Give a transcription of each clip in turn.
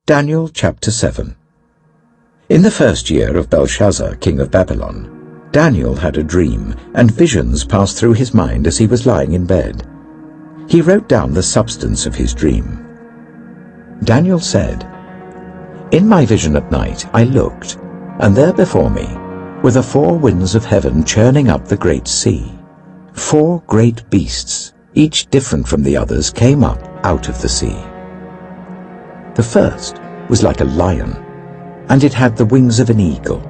Daniel chapter 7. In the first year of Belshazzar, king of Babylon, Daniel had a dream, and visions passed through his mind as he was lying in bed. He wrote down the substance of his dream. Daniel said, "In my vision at night I looked, and there before me were the four winds of heaven churning up the great sea. 4 great beasts, each different from the others, came up out of the sea. The first was like a lion, and it had the wings of an eagle.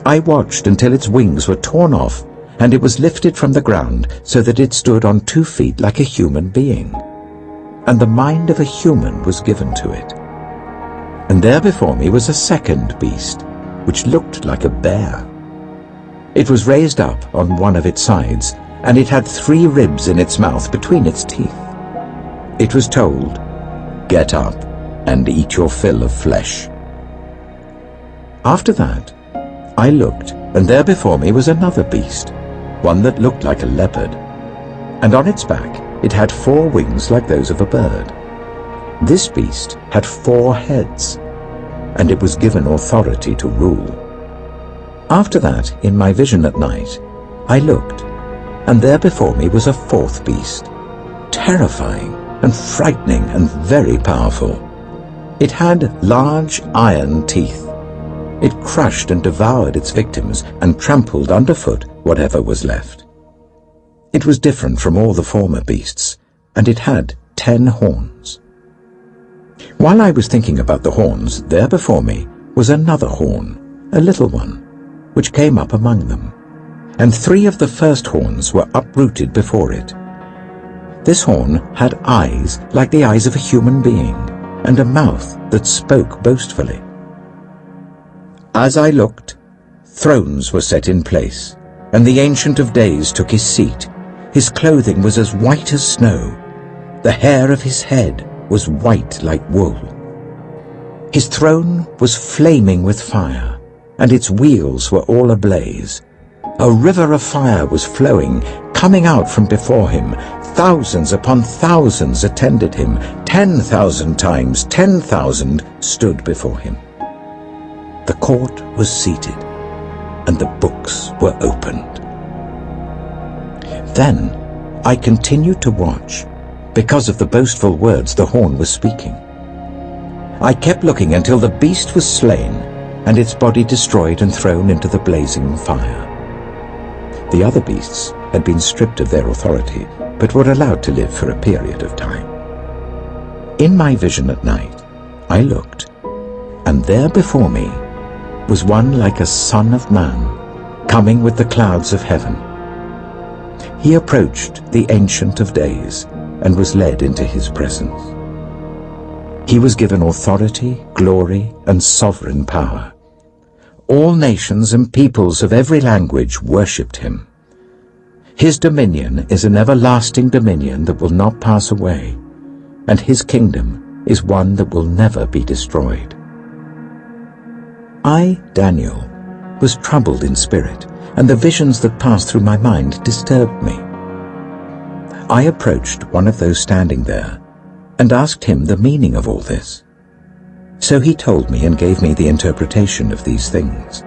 I watched until its wings were torn off, and it was lifted from the ground so that it stood on 2 feet like a human being. And the mind of a human was given to it. And there before me was a second beast, which looked like a bear. It was raised up on one of its sides, and it had 3 ribs in its mouth between its teeth. It was told, 'Get up and eat your fill of flesh.' After that, I looked, and there before me was another beast, one that looked like a leopard, and on its back it had 4 wings like those of a bird. This beast had 4 heads, and it was given authority to rule. After that, in my vision at night, I looked, and there before me was a 4th beast, terrifying and frightening and very powerful. It had large iron teeth. It crushed and devoured its victims and trampled underfoot whatever was left. It was different from all the former beasts, and it had 10 horns. While I was thinking about the horns, there before me was another horn, a little one, which came up among them, and 3 of the first horns were uprooted before it. This horn had eyes like the eyes of a human being, and a mouth that spoke boastfully. As I looked, thrones were set in place, and the Ancient of Days took his seat. His clothing was as white as snow. The hair of his head was white like wool. His throne was flaming with fire, and its wheels were all ablaze. A river of fire was flowing, coming out from before him. Thousands upon thousands attended him. 10,000 times 10,000 stood before him. The court was seated, and the books were opened. Then I continued to watch, because of the boastful words the horn was speaking. I kept looking until the beast was slain, and its body destroyed and thrown into the blazing fire. The other beasts had been stripped of their authority, but were allowed to live for a period of time. In my vision at night, I looked, and there before me was one like a son of man, coming with the clouds of heaven. He approached the Ancient of Days and was led into his presence. He was given authority, glory, and sovereign power. All nations and peoples of every language worshipped him. His dominion is an everlasting dominion that will not pass away, and his kingdom is one that will never be destroyed. I, Daniel, was troubled in spirit, and the visions that passed through my mind disturbed me. I approached one of those standing there and asked him the meaning of all this. So he told me and gave me the interpretation of these things.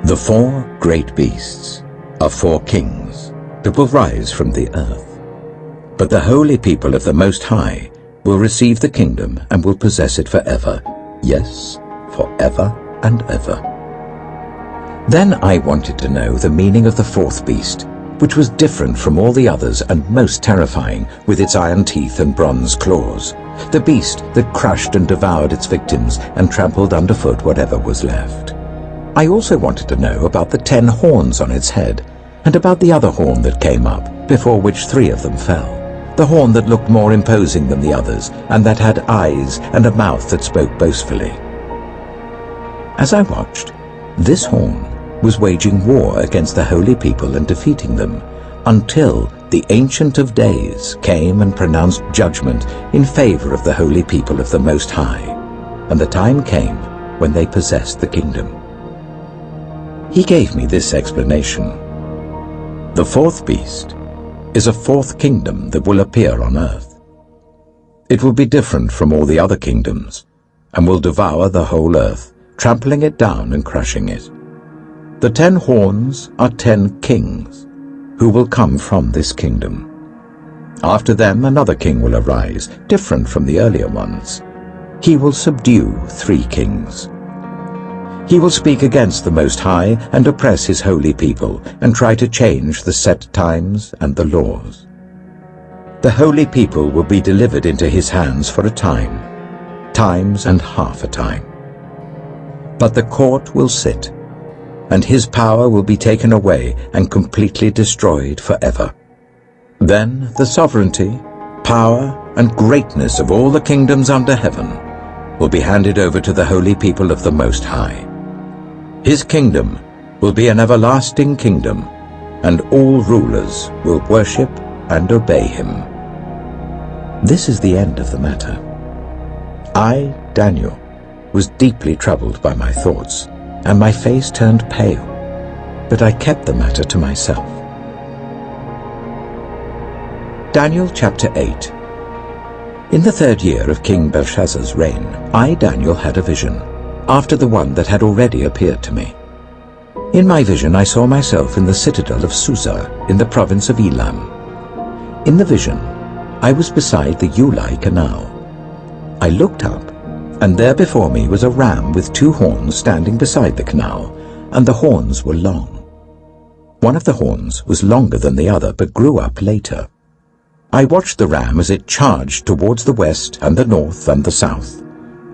The 4 great beasts are 4 kings that will rise from the earth. But the holy people of the Most High will receive the kingdom and will possess it forever, yes, forever and ever. Then I wanted to know the meaning of the 4th beast, which was different from all the others and most terrifying, with its iron teeth and bronze claws, the beast that crushed and devoured its victims and trampled underfoot whatever was left. I also wanted to know about the 10 horns on its head, and about the other horn that came up, before which 3 of them fell, the horn that looked more imposing than the others, and that had eyes and a mouth that spoke boastfully. As I watched, this horn was waging war against the holy people and defeating them, until the Ancient of Days came and pronounced judgment in favor of the holy people of the Most High, and the time came when they possessed the kingdom. He gave me this explanation. The 4th beast is a 4th kingdom that will appear on earth. It will be different from all the other kingdoms, and will devour the whole earth, trampling it down and crushing it. The 10 horns are 10 kings, who will come from this kingdom. After them another king will arise, different from the earlier ones. He will subdue 3 kings. He will speak against the Most High and oppress his holy people, and try to change the set times and the laws. The holy people will be delivered into his hands for a time, times and half a time. But the court will sit, and his power will be taken away and completely destroyed forever. Then the sovereignty, power, and greatness of all the kingdoms under heaven will be handed over to the holy people of the Most High. His kingdom will be an everlasting kingdom, and all rulers will worship and obey him. This is the end of the matter. I, Daniel, was deeply troubled by my thoughts, and my face turned pale, but I kept the matter to myself. Daniel chapter 8. In the 3rd year of King Belshazzar's reign, I, Daniel, had a vision, after the one that had already appeared to me. In my vision I saw myself in the citadel of Susa, in the province of Elam. In the vision I was beside the Ulai Canal. I looked up, and there before me was a ram with 2 horns standing beside the canal, and the horns were long. One of the horns was longer than the other, but grew up later. I watched the ram as it charged towards the west and the north and the south.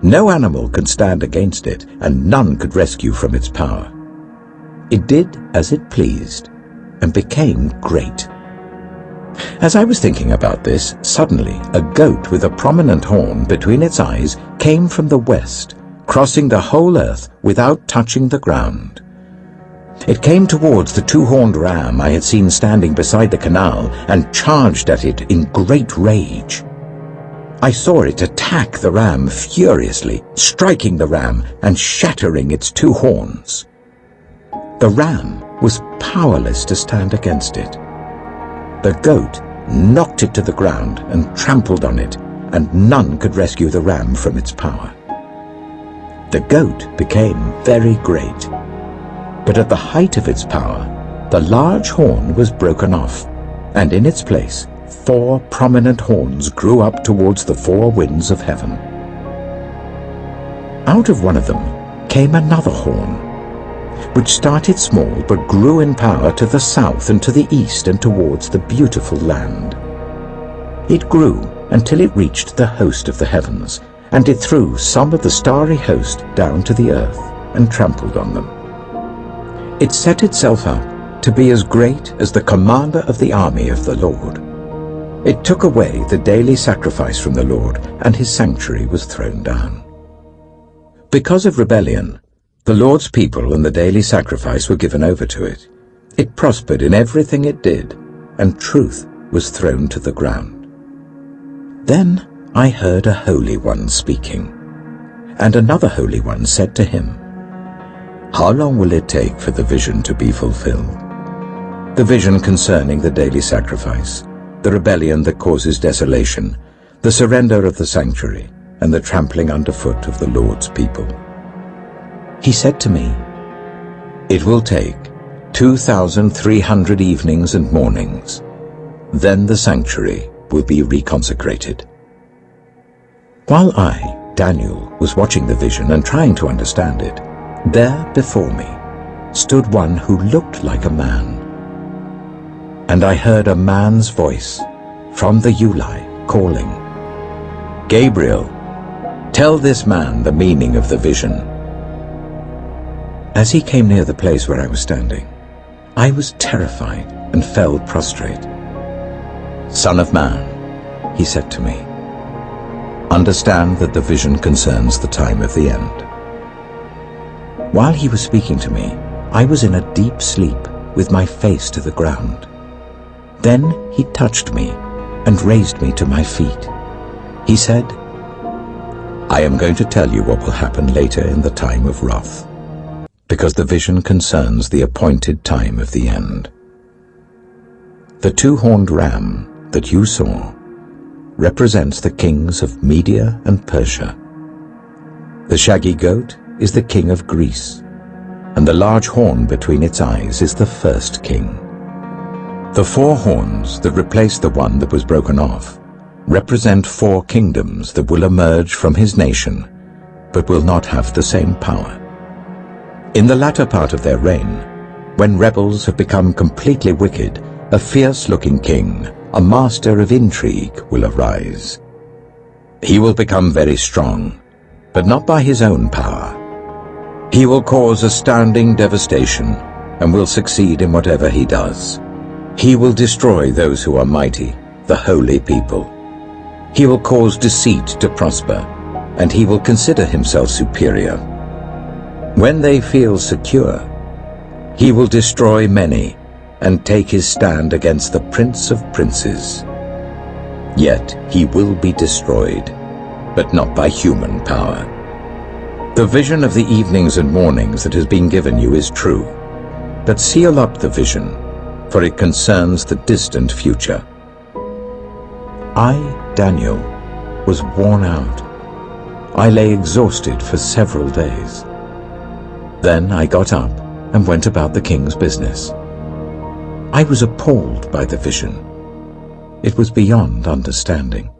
No animal could stand against it, and none could rescue from its power. It did as it pleased, and became great. As I was thinking about this, suddenly a goat with a prominent horn between its eyes came from the west, crossing the whole earth without touching the ground. It came towards the 2-horned ram I had seen standing beside the canal and charged at it in great rage. I saw it attack the ram furiously, striking the ram and shattering its 2 horns. The ram was powerless to stand against it. The goat knocked it to the ground and trampled on it, and none could rescue the ram from its power. The goat became very great, but at the height of its power, the large horn was broken off, and in its place 4 prominent horns grew up towards the 4 winds of heaven. Out of one of them came another horn, which started small but grew in power to the south and to the east and towards the beautiful land. It grew until it reached the host of the heavens, and it threw some of the starry host down to the earth and trampled on them. It set itself up to be as great as the commander of the army of the Lord. It took away the daily sacrifice from the Lord, and his sanctuary was thrown down. Because of rebellion, the Lord's people and the daily sacrifice were given over to it. It prospered in everything it did, and truth was thrown to the ground. Then I heard a Holy One speaking, and another Holy One said to him, "How long will it take for the vision to be fulfilled?" The vision concerning the daily sacrifice, the rebellion that causes desolation, the surrender of the sanctuary, and the trampling underfoot of the Lord's people. He said to me, "It will take 2,300 evenings and mornings. Then the sanctuary will be reconsecrated." While I, Daniel, was watching the vision and trying to understand it, there before me stood one who looked like a man. And I heard a man's voice from the Ulai calling, "Gabriel, tell this man the meaning of the vision." As he came near the place where I was standing, I was terrified and fell prostrate. "Son of man," he said to me, "understand that the vision concerns the time of the end." While he was speaking to me, I was in a deep sleep with my face to the ground. Then he touched me and raised me to my feet. He said, "I am going to tell you what will happen later in the time of wrath, because the vision concerns the appointed time of the end. The 2-horned ram that you saw represents the kings of Media and Persia. The shaggy goat is the king of Greece, and the large horn between its eyes is the first king. The 4 horns that replace the one that was broken off represent 4 kingdoms that will emerge from his nation, but will not have the same power. In the latter part of their reign, when rebels have become completely wicked, a fierce-looking king, a master of intrigue, will arise. He will become very strong, but not by his own power. He will cause astounding devastation and will succeed in whatever he does. He will destroy those who are mighty, the holy people. He will cause deceit to prosper, and he will consider himself superior. When they feel secure, he will destroy many and take his stand against the Prince of Princes. Yet he will be destroyed, but not by human power. The vision of the evenings and mornings that has been given you is true, but seal up the vision, for it concerns the distant future. I, Daniel, was worn out. I lay exhausted for several days. Then I got up and went about the king's business. I was appalled by the vision. It was beyond understanding.